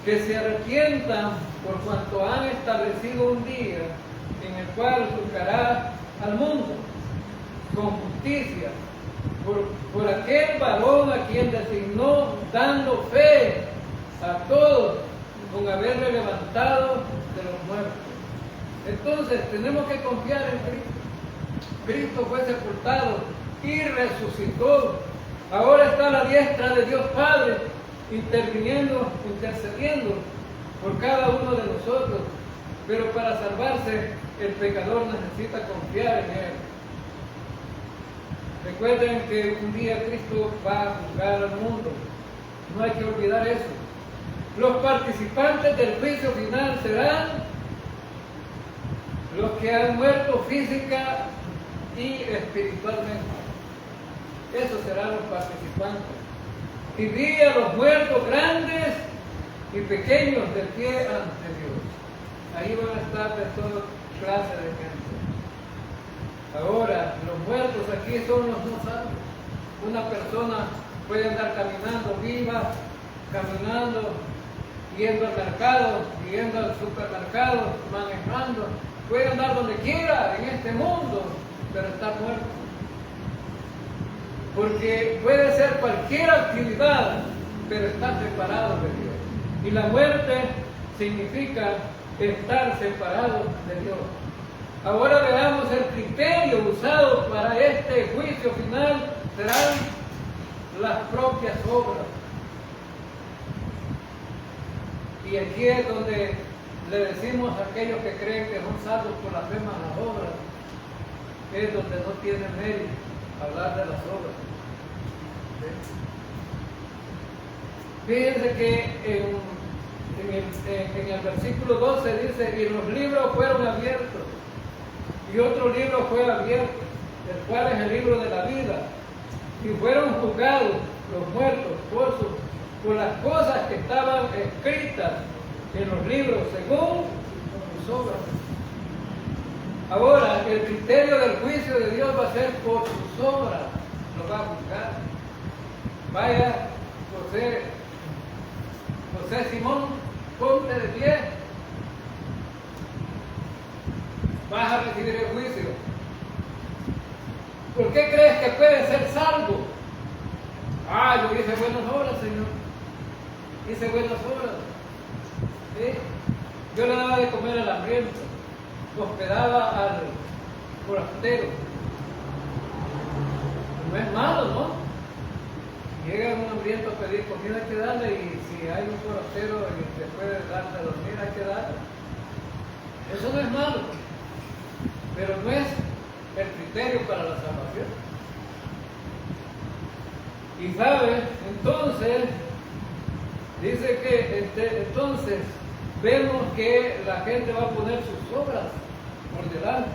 que se arrepientan, por cuanto han establecido un día en el cual juzgará al mundo con justicia por aquel varón a quien designó, dando fe a todos con haberle levantado de los muertos. Entonces tenemos que confiar en Cristo. Cristo fue sepultado y resucitó. Ahora está a la diestra de Dios Padre, intercediendo por cada uno de nosotros. Pero para salvarse, el pecador necesita confiar en Él. Recuerden que un día Cristo va a juzgar al mundo. No hay que olvidar eso. Los participantes del juicio final serán los que han muerto física y espiritualmente. Esos serán los participantes. Y vi a los muertos grandes y pequeños de pie ante Dios. Ahí van a estar de toda clase de gente. Ahora, los muertos aquí son los no salvos. Una persona puede andar caminando viva, caminando, yendo al mercado, yendo al supermercado, manejando. Puede andar donde quiera en este mundo, pero está muerto. Porque puede ser cualquier actividad, pero está separado de Dios. Y la muerte significa estar separado de Dios. Ahora veamos el criterio usado para este juicio final. Serán las propias obras. Y aquí es donde le decimos a aquellos que creen que son salvos por la fe más las obras, es donde no tiene mérito hablar de las obras. ¿Sí? Fíjense que en el versículo 12 dice: y los libros fueron abiertos, y otro libro fue abierto, el cual es el libro de la vida, y fueron juzgados los muertos por las cosas que estaban escritas en los libros según sus obras. Ahora, el criterio del juicio de Dios va a ser por sus obras, lo va a juzgar. Vaya, José Simón, ponte de pie. Vas a recibir el juicio. ¿Por qué crees que puedes ser salvo? Yo hice buenas obras, Señor. Hice buenas obras. ¿Sí? Yo le daba de comer al hambriento, hospedaba al forastero. No es malo, ¿no? Llega un hambriento a pedir comida, hay que darle, y si hay un forastero y se puede darle a dormir, hay que darle. Eso no es malo, pero no es el criterio para la salvación. Y sabes, entonces, dice que entonces vemos que la gente va a poner sus obras por delante,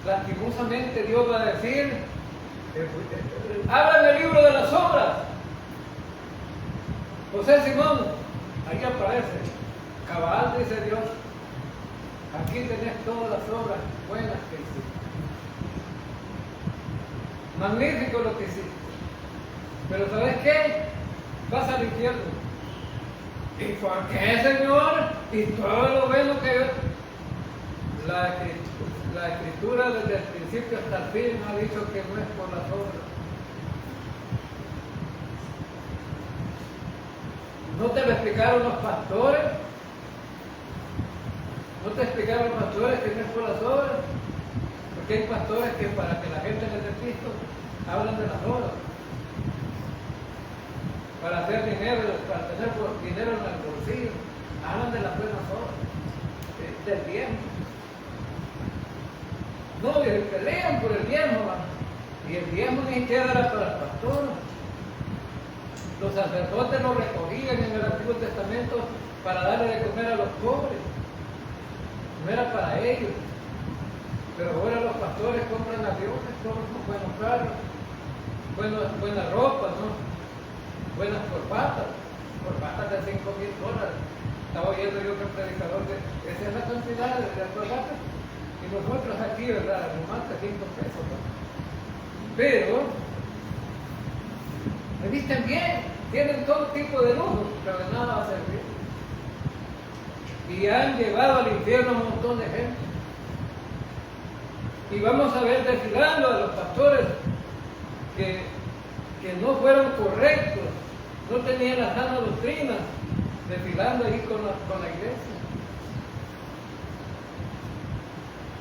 ¿no? Lastimosamente Dios va a decir: habla en el libro de las obras. José Simón, ahí aparece, cabal, dice Dios, aquí tenés todas las obras buenas que hiciste. Magnífico lo que hiciste. Pero ¿sabes qué? Vas al infierno. ¿Y por qué, Señor? Y todo lo bueno que yo... La Escritura desde el principio hasta el fin ha dicho que no es por las obras. ¿No te lo explicaron los pastores? ¿No te explicaron los pastores que no es por las obras? Porque hay pastores que para que la gente les dé Cristo hablan de las obras. Para hacer dinero, para tener dinero en el bolsillo, hablan de las buenas obras, del diezmo. No, pelean por el diezmo, y el diezmo ni siquiera era para el pastor. Los sacerdotes lo recogían en el Antiguo Testamento para darle de comer a los pobres. No era para ellos. Pero ahora los pastores compran aviones, todos con buenos carros. buena ropa, ¿no? Buenas corbatas de $5,000. Estaba oyendo yo que el predicador de esa es la cantidad de corbatas. Y nosotros aquí, ¿verdad? Nomás de $5, ¿no? Pero me visten bien, tienen todo tipo de lujo, pero de nada va a servir. Y han llevado al infierno a un montón de gente. Y vamos a ver desfilando a los pastores que no fueron correctos, no tenían la sana doctrina, desfilando ahí con la iglesia.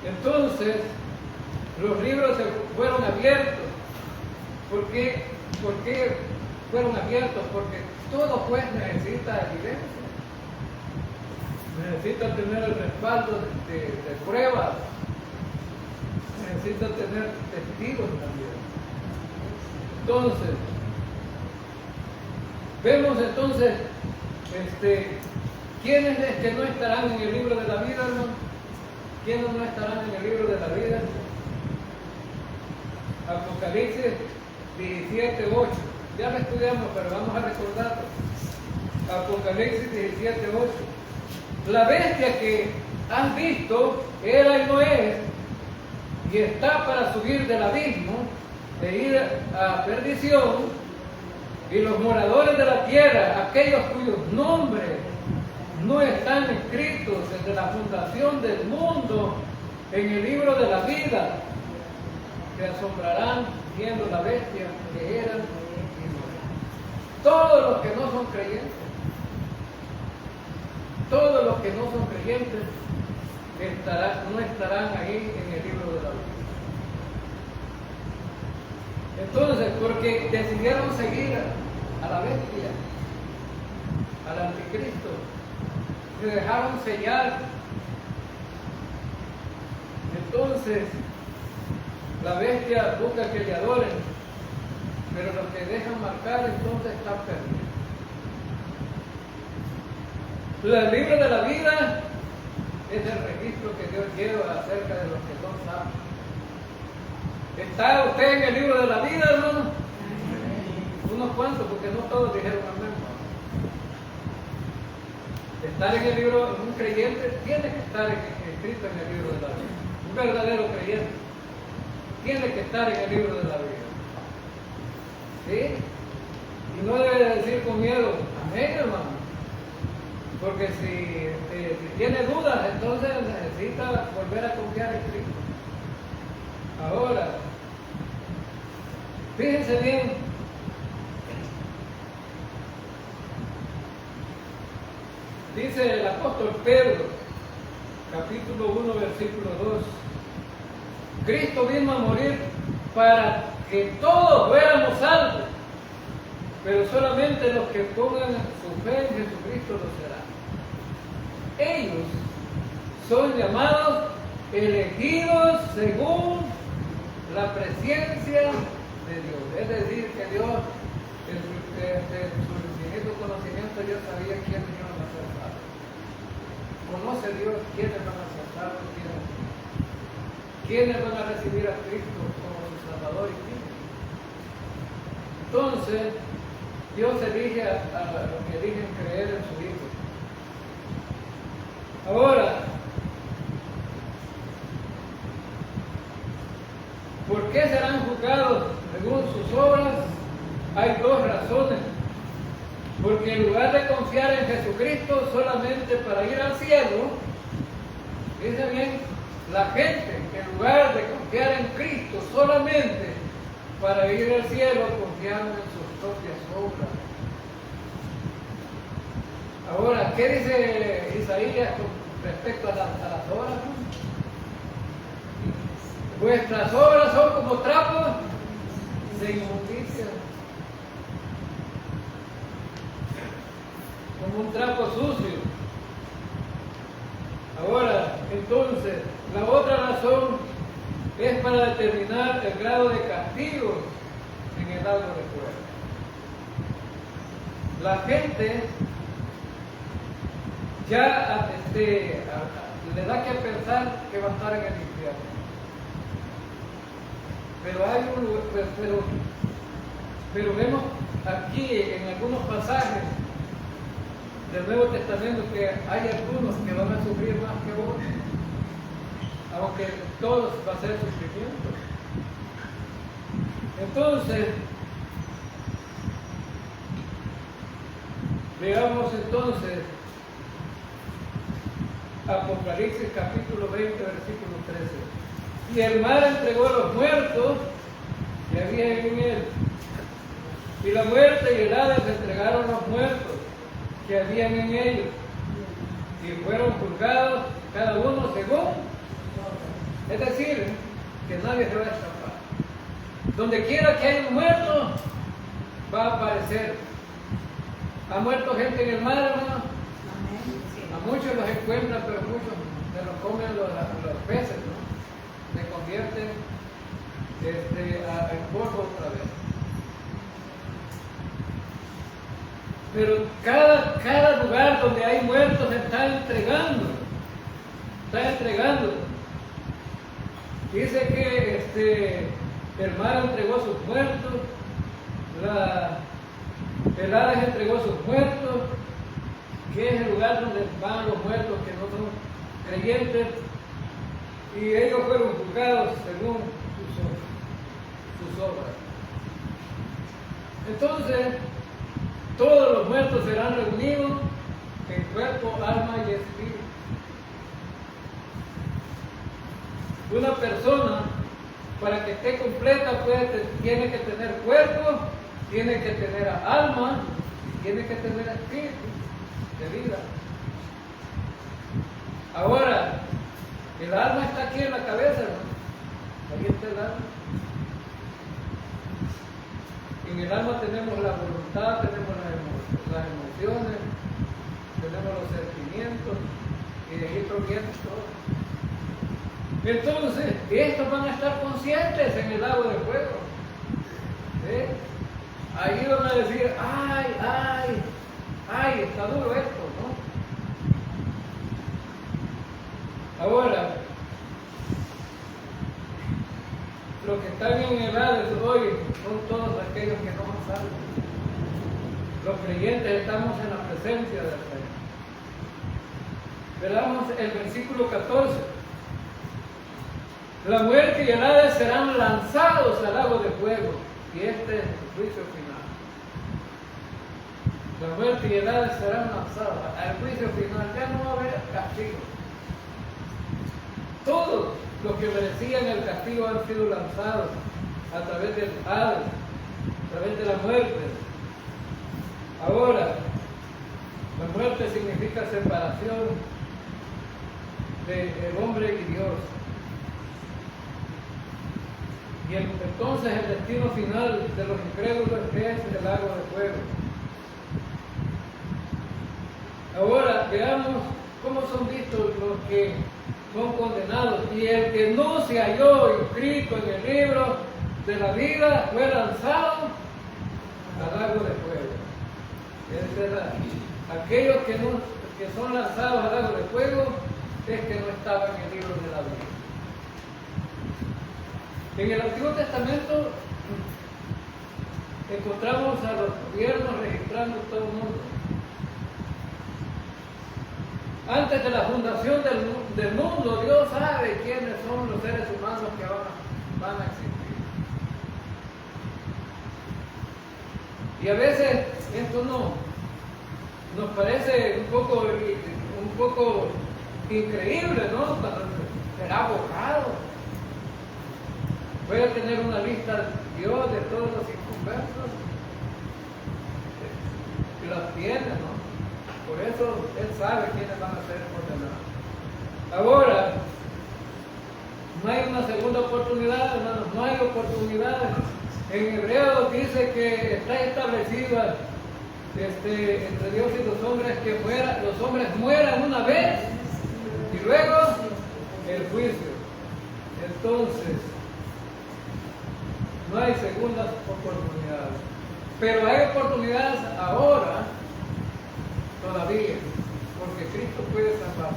Entonces, los libros se fueron abiertos. ¿Por qué fueron abiertos? Porque todo juez necesita evidencia. Necesita tener el respaldo de pruebas. Necesita tener testigos también. Entonces, vemos entonces ¿quiénes es que no estarán en el libro de la vida, hermano? ¿Quiénes no estarán en el libro de la vida? Apocalipsis 17:8. Ya lo estudiamos, pero vamos a recordarlo. Apocalipsis 17:8. La bestia que has visto era y no es, y está para subir del abismo, de ir a perdición, y los moradores de la tierra, aquellos cuyos nombres no están escritos desde la fundación del mundo en el libro de la vida, se asombrarán viendo la bestia que eran y no eran. Todos los que no son creyentes, todos los que no son creyentes no estarán ahí en el libro de la vida. Entonces, porque decidieron seguir a la bestia, al anticristo, se dejaron sellar. Entonces, la bestia busca que le adoren, pero los que dejan marcar entonces están perdidos. El libro de la vida es el registro que Dios lleva acerca de los que no saben. ¿Está usted en el libro de la vida, hermano? Unos cuantos, porque no todos dijeron amén. Estar en el libro, un creyente tiene que estar escrito en el libro de la vida. Un verdadero creyente tiene que estar en el libro de la vida. ¿Sí? Y no debe decir con miedo, amén, hermano. Porque si tiene dudas, entonces necesita volver a confiar en Cristo. Ahora, fíjense bien, dice el apóstol Pedro, capítulo 1, versículo 2, Cristo vino a morir para que todos fuéramos salvos, pero solamente los que pongan su fe en Jesucristo lo serán. Ellos son llamados elegidos según la presencia de Dios. Es decir, que Dios, en su infinito conocimiento, ya sabía quiénes iban a ser salvos. Conoce Dios quiénes van a ser salvos, quiénes van a recibir a Cristo como su Salvador y Cristo. Entonces, Dios elige a los que eligen creer en su Hijo. Ahora, ¿por qué serán juzgados según sus obras? Hay dos razones. Porque en lugar de confiar en Jesucristo solamente para ir al cielo, dice bien, la gente, en lugar de confiar en Cristo solamente para ir al cielo, confiaron en sus propias obras. Ahora, ¿qué dice Isaías con respecto a las obras? Vuestras obras son como trapos de inmundicia, como un trapo sucio. Ahora, entonces, la otra razón es para determinar el grado de castigo en el lago de fuego. La gente ya le da que pensar que va a estar en el infierno. Pero Pero vemos aquí en algunos pasajes del Nuevo Testamento que hay algunos que van a sufrir más que otros, aunque todos va a ser sufrimiento. Entonces, veamos entonces Apocalipsis capítulo 20, versículo 13. Y el mar entregó a los muertos que había en él. Y la muerte y el Hades entregaron a los muertos que habían en ellos. Y fueron juzgados cada uno según. Es decir, que nadie se va a escapar. Donde quiera que haya un muerto, va a aparecer. ¿Ha muerto gente en el mar, hermano? A muchos los encuentran, pero muchos se los comen los peces, ¿no? Se convierten en polvo otra vez. Pero cada lugar donde hay muertos se está entregando. Está entregando. Dice que el mar entregó sus muertos, el Hades entregó sus muertos, que es el lugar donde van los muertos que no son creyentes, y ellos fueron juzgados según sus obras. Entonces, todos los muertos serán reunidos en cuerpo, alma y espíritu. Una persona, para que esté completa, tiene que tener cuerpo, tiene que tener alma y tiene que tener espíritu de vida. Ahora, el alma está aquí en la cabeza, ¿no? Ahí está el alma. En el alma tenemos la voluntad, tenemos las emociones, tenemos los sentimientos, y de ahí proviene todo. Entonces, estos van a estar conscientes en el lago de fuego. ¿Sí? Ahí van a decir, ay, está duro esto, ¿no? Ahora, los que están en el Hades hoy son todos aquellos que no son salvos. Los creyentes estamos en la presencia del Señor. Veamos el versículo 14. La muerte y el Hades serán lanzados al lago de fuego, y este es el juicio final. La muerte y el Hades serán lanzados al juicio final. Ya no va a haber castigo. Todos los que merecían el castigo han sido lanzados a través del Hades, a través de la muerte. Ahora, la muerte significa separación del hombre y Dios. Y entonces el destino final de los incrédulos es el lago de fuego. Ahora veamos cómo son vistos los que son condenados. Y el que no se halló inscrito en el libro de la vida fue lanzado al lago de fuego. Aquellos que son lanzados al lago de fuego es que no estaban en el libro de la vida. En el Antiguo Testamento encontramos a los gobiernos registrando todo el mundo. Antes de la fundación del mundo, Dios sabe quiénes son los seres humanos que van a existir. Y a veces esto nos parece un poco increíble, ¿no? Cuando será borrado. Voy a tener una lista Dios de todos los inconversos. Y las tiene, ¿no? Por eso Él sabe quiénes van a ser condenados. Ahora, no hay una segunda oportunidad, hermanos, no hay oportunidades. En Hebreo dice que está establecida entre Dios y los hombres que los hombres mueran una vez y luego el juicio. Entonces, no hay segundas oportunidades. Pero hay oportunidades ahora todavía, porque Cristo puede salvar.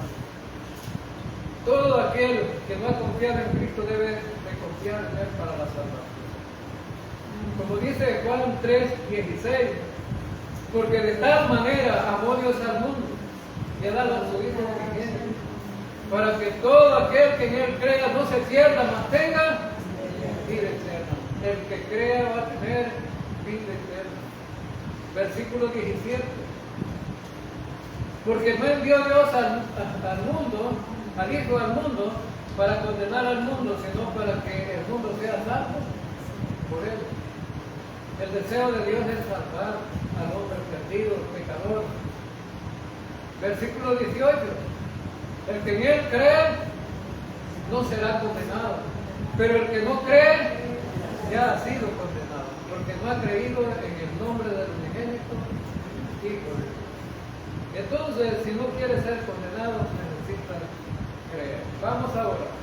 Todo aquel que no ha confiado en Cristo debe de confiar en Él para la salvación. Como dice dice Juan 3:16, porque de tal manera amó Dios al mundo y ha dado a su Hijo unigénito, para que todo aquel que en Él crea no se pierda, mas tenga vida eterna. El que crea va a tener vida eterna. Versículo 17. Porque no envió Dios al mundo, al Hijo al mundo, para condenar al mundo, sino para que el mundo sea salvo por Él. El deseo de Dios es salvar al hombre perdido, pecador. Versículo 18. El que en Él cree no será condenado, pero el que no cree ya ha sido condenado, porque no ha creído en el nombre del unigénito Hijo de Dios. Entonces, si no quiere ser condenado, necesita creer. Vamos ahora.